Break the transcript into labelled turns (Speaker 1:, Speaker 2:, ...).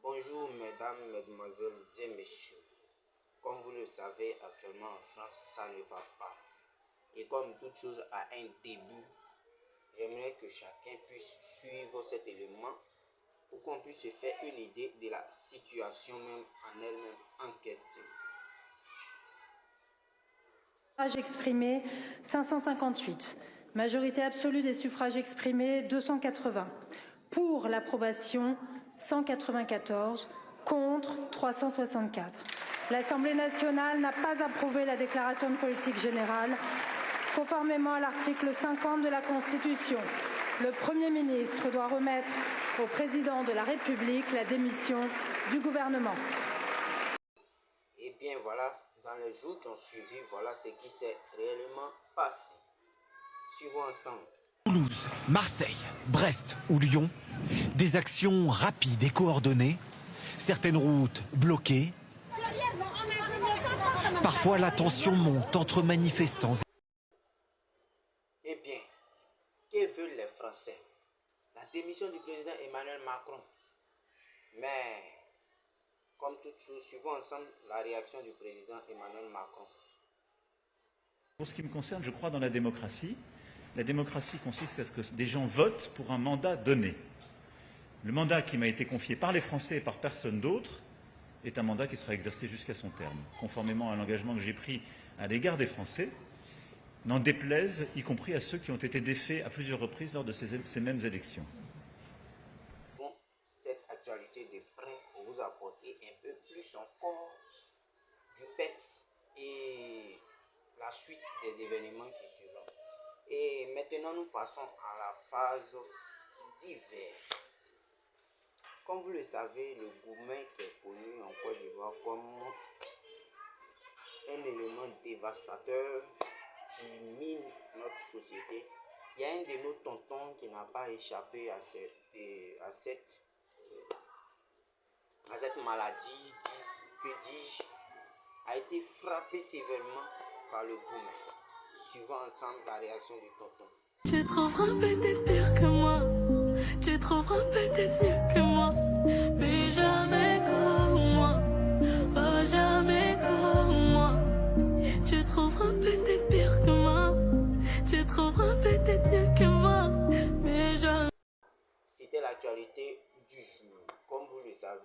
Speaker 1: Bonjour mesdames, mesdemoiselles et messieurs. Comme vous le savez, actuellement en France, ça ne va pas. Et comme toute chose a un début, j'aimerais que chacun puisse suivre cet élément pour qu'on puisse se faire une idée de la situation même en elle-même en question.
Speaker 2: Suffrages exprimés 558. Majorité absolue des suffrages exprimés 280. Pour l'approbation 194. Contre 364. L'Assemblée nationale n'a pas approuvé la déclaration de politique générale. Conformément à l'article 50 de la Constitution, le Premier ministre doit remettre au président de la République la démission du gouvernement.
Speaker 1: Et bien voilà, dans les jours qui ont suivi, voilà ce qui s'est réellement passé. Suivons ensemble.
Speaker 3: Toulouse, Marseille, Brest ou Lyon, des actions rapides et coordonnées, certaines routes bloquées. Parfois la tension monte entre manifestants.
Speaker 1: Eh bien, que veulent les Français? La démission du président Emmanuel Macron. Mais, comme toute chose, suivons ensemble la réaction du président Emmanuel Macron.
Speaker 4: Pour ce qui me concerne, je crois dans la démocratie. La démocratie consiste à ce que des gens votent pour un mandat donné. Le mandat qui m'a été confié par les Français et par personne d'autre est un mandat qui sera exercé jusqu'à son terme, conformément à l'engagement que j'ai pris à l'égard des Français, n'en déplaise, y compris à ceux qui ont été défaits à plusieurs reprises lors de ces mêmes élections.
Speaker 1: Bon, cette actualité de près pour vous apporter un peu plus encore du PEPS et la suite des événements qui suivront. Et maintenant, nous passons à la phase d'hiver. Comme vous le savez, le Goumen qui est connu en Côte d'Ivoire comme un élément dévastateur qui mine notre société. Il y a un de nos tontons qui n'a pas échappé à cette maladie, que dis-je, a été frappé sévèrement par le Goumen. Suivons ensemble la réaction du tonton.
Speaker 5: Tu trouveras peut-être pire que moi, tu trouveras peut-être mieux que moi, mais jamais comme moi, oh jamais comme moi. Tu trouveras peut-être pire que moi, tu trouveras peut-être mieux que moi, mais jamais.
Speaker 1: C'était l'actualité du jour, comme vous le savez.